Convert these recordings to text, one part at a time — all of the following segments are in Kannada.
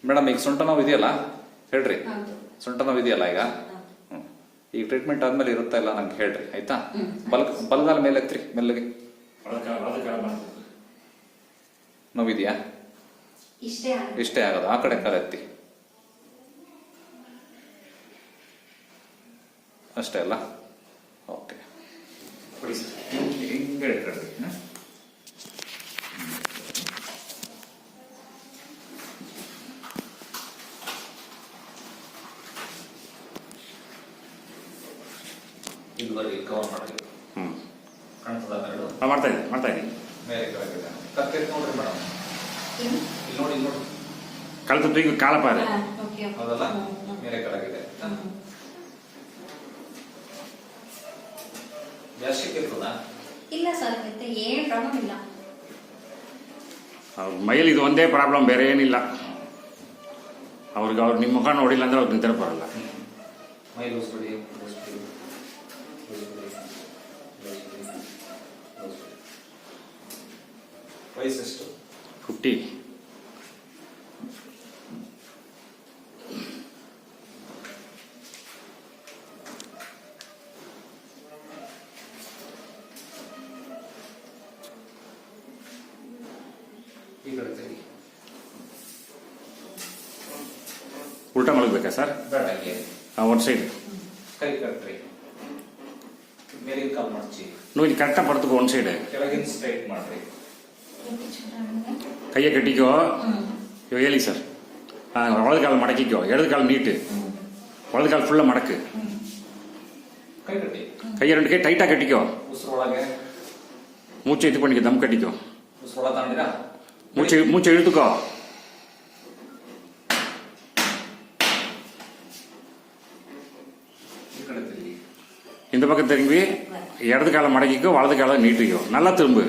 ಮೇಡಮ್ ಈಗ ಸೊಂಟ ನೋವು ಇದೆಯಲ್ಲ ಹೇಳ್ರಿ. ಸೊಂಟ ನೋವು ಇದೆಯಲ್ಲ ಈಗ ಈಗ ಟ್ರೀಟ್ಮೆಂಟ್ ಆದ್ಮೇಲೆ ಇರುತ್ತಾ ಇಲ್ಲ ನಂಗೆ ಹೇಳ್ರಿ ಆಯ್ತಾ. ಬಲಗಾಲ ಮೇಲೆ ಎತ್ರಿ ಮೆಲ್ಲಗೆ. ನೋವಿದೆಯಾ? ಇಷ್ಟೇ ಆಗೋದು. ಆ ಕಡೆ ಕಾಲ ಎತ್ತಿ ಅಷ್ಟೇ ಅಲ್ಲ. ಓಕೆ ಹಿಂಗೆ ಇಟ್ಕೊಳ್ರಿ. ಇದುವರೆಗೆ ಕವರ್ ಮಾಡಿ ಕಾಣ್ತದ ಎರಡು ಮಾಡ್ತಾ ಇದ್ದೀನಿ ಮೇಲೆ ಕೆಳಗಿದೆ. ಕತ್ತೆತ್ತು ನೋಡ್ರಿ ಮೇಡಮ್, ಇಲ್ಲಿ ನೋಡಿ ನೋಡಿ ಕಲ್ತು ಈಗ ಕಾಲಪ್ಪ ಅದೇ ಹೌದಲ್ಲ, ಮೇಲೆ ಕೆಳಗಿದೆ. ಗ್ಯಾಸ್ಟ್ರಿಕ್ ಇರ್ತದ? ಇಲ್ಲ ಸರ್, ಏನು ಪ್ರಾಬ್ಲಮ್ ಇಲ್ಲ. ಅವ್ರ ಮೈಲಿ ಇದು ಒಂದೇ ಪ್ರಾಬ್ಲಮ್, ಬೇರೆ ಏನಿಲ್ಲ. ಅವ್ರಿಗೆ ನಿಮ್ಮ ಮುಖ ನೋಡಿಲ್ಲ ಅಂದ್ರೆ ಅವ್ರಿಗೆ ನಿಂತರ ಬರಲ್ಲ. ಮೈ ಲೂಸ್ ಬಿಡಿ. ವಯಸ್ಸೆಷ್ಟು? 50. ಈ ಕಡೆ ತೆಗಿ. ಉಲ್ಟಾ ಮಲಗಬೇಕಾ ಸರ್? ಬೇಡ, ಒಂದು ಸೈಡ್ ಕೈ ಕಟ್ರಿ. ಮೇಲಿನ ಕಾಲ್ ಮಾಡ್ಚಿ. ನೋಡಿ ಕರೆಕ್ಟಾಗಿ ಬರ್ತದೆ. ಒಂದು ಸೈಡ್ ಕೆಳಗಿನ ಸ್ಟ್ರೈಟ್ ಮಾಡ್ರಿ. ಕೈಯ ಕಟ್ಟಿಕೋ. ಇವಾಗ ಹೇಳಿ ಸರ್. ಒಳದ ಕಾಲು ಮಡಕಿಕೋ, ಎಡದ ಕಾಲು ನೀಟು, ಒಳದ ಕಾಲು ಫುಲ್ಲ ಮಡಕು. ಕೈ ಕಟ್ಟಿ. ಕೈ ಎರಡು ಕೈ ಟೈಟಾಗಿ ಕಟ್ಟಿಕೋ. ಉಸಿರೊಳಗೆ ಮೂಚೆ ಎತ್ಕೊಂಡಿಕೋ, ದಮ್ ಕಟ್ಟಿಕೋ. ಉಸಿರೊಳ ತಾಂಡಿರಾ? ಮೂಚೆ ಇಳಿದುಕೋ. ಈ ಕಡೆ ತಿರುಗಿ. இந்த பக்கம் திரும்பி இடது காலை மடக்கிக்கோ, வலது காலை நீட்டிக்கோ. நல்லா திரும்பு.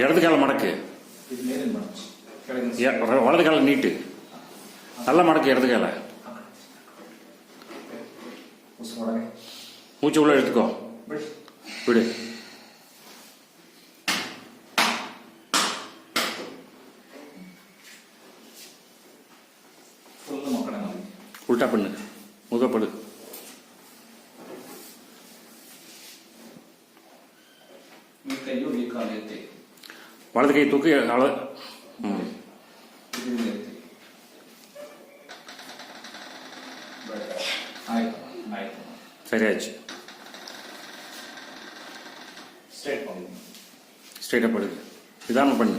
இடது காலை மடக்கு, வலது காலை நீட்டு. நல்லா மடக்கு இடது காலை. மூச்சு உள்ள எடுத்துக்கோ, விடு. உல்டா பண்ணு, முகப்படு. வலது கை தூக்கி சரியாச்சு. ஸ்ட்ரைட்டா படுது. நிதானமா பண்ணு.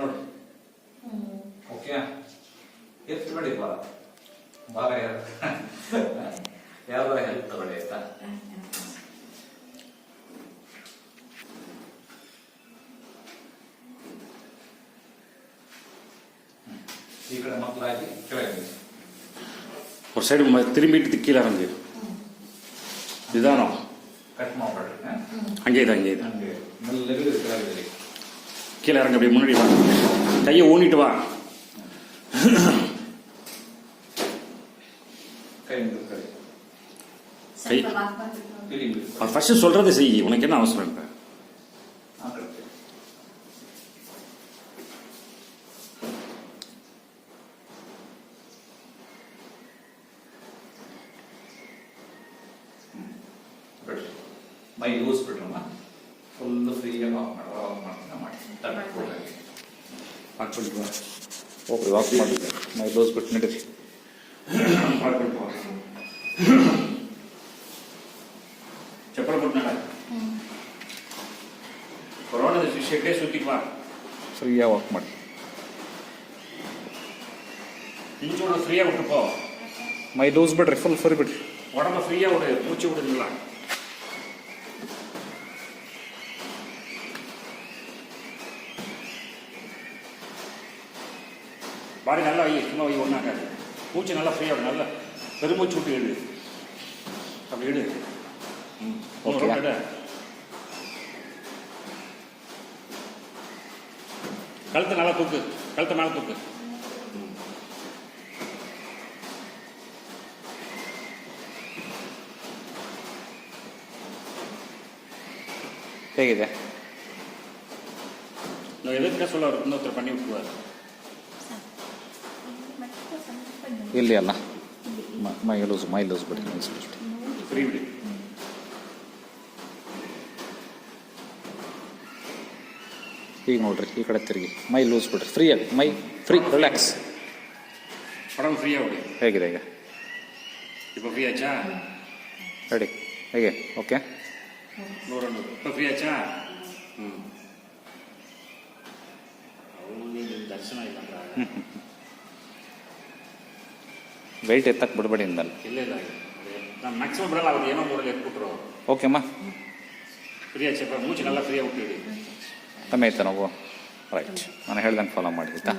ನೋಡಿ ಓಕೆ. ಎತ್ತು ಬಿಡಿ ಭಾರ, ಭಾರ ಯಾವ್ದಾರ ಹೆಲ್ಪ್ ತಗೊಳ್ಳಿ ಆಯ್ತಾ. ಈ ಕಡೆ ಮಕ್ಕಳಾಗಿ ಕೆಳಗೆ ஒரு சைடு திரும்பிட்டு கீழே இறங்கு. நிதானம். ಕಟ್ ಮಾಡಬೇಡ್ರಿ. அங்கே இது, அங்கே இது. ಹಂಗೆ ಮೆಲ್ಲಗೆ ಕೆಳಗೆ கீழே இறங்க. அப்படியே முன்னாடி வா, கையை ஊனிட்டு வா. ஃபர்ஸ்ட் சொல்றது செய், உனக்கு என்ன அவசரம் இப்ப? ಮೈ ಲೂಸ್ ಬಿಟ್ರಮ್ಮ, ಫುಲ್ ಫ್ರೀಯಾಗಿ ವಾಕ್ ಮಾಡಿ ಹೋಗ್ರಿ. ವಾಕ್ ಮಾಡಿ ಮೈ ಲೂಸ್ ಬಿಟ್ಟು ನಡೀರಿ. ಚಪ್ಪಲ್ ಬಿಟ್ಟು ನಡ. ಕೊರೋನಾದ ಶೆಡ್ಡೆ ಸುತ್ತಿಕ್ ಬಾ. ಫ್ರೀಯಾಗಿ ವಾಕ್ ಮಾಡಿ. மூச்சோட ஃப்ரீயாக விட்டுப்போ. ಮೈ ಲೂಸ್ ಬಿಡ್ರಿ, ಫುಲ್ ಫ್ರೀ ಬಿಡ್ರಿ. உடம்ப ஃப்ரீயாக விடு, மூச்சு விடுங்களா. பாடி நல்லா வை, சும்மா வை, ஒன்றாக்காது. மூச்சு நல்லா ஃப்ரீயாக விடு, நல்லா பெருமூச்சு விட்டு எடு. அப்படி எடு. ஓகே. கழுத்தை நல்லா தூக்கு, கழுத்தை மேலே தூக்கு. ಹೇಗಿದೆ? நான் எதிர்க்க சொல்ல ஒரு இன்னொருத்தர் பண்ணி விட்டுருவார். ಇಲ್ಲಿ ಅಲ್ಲ, ಮೈ ಲೂಸ್ ಬಿಡಿ, ಫ್ರೀ ಬಿಡಿ. ಈಗ ನೋಡ್ರಿ, ಈ ಕಡೆ ತಿರುಗಿ, ಮೈ ಲೂಸ್ ಬಿಡ್ರಿ, ಫ್ರೀಯಾಗಿ, ಮೈ ಫ್ರೀ, ರಿಲ್ಯಾಕ್ಸ್. உடம்பு ஃப்ரீயாக விடு. ಹೇಗಿದೆ ಈಗ? இப்போ ஃப்ரீ ஆச்சா? ರೆಡಿ? ಹೇಗೆ? ಓಕೆ. நூறு இப்போ ஃப்ரீ ஆச்சா? ಅವನಿಗೆ ದರ್ಶನ ಇಲ್ಲ. ವೆಯ್ಟ್ ಎತ್ತಕ್ಕೆ ಬಿಡಬೇಡಿ ಇಂದಲ್ಲ. ಇಲ್ಲ ನಾನು ಮ್ಯಾಕ್ಸಿಮಮ್ ಬಿಡಲ್ಲ, ಅವ್ರು ಏನೋ ಮೂರಲ್ಲಿ ಎತ್ಬಿಟ್ರು. ಓಕೆಮ್ಮ, ಫ್ರೀ ಆಚಪ್ಪ, ಮೂಚೆ நல்லா ಫ್ರೀಯಾಗಿ ಬಿಟ್ಟಿಡಿ. ಕಮ್ಮಿ ಆಯ್ತಾ ನಾವು? ರೈಟ್, ನಾನು ಹೇಳ್ದಂಗೆ ಫಾಲೋ ಮಾಡಿ ಆಯ್ತಾ?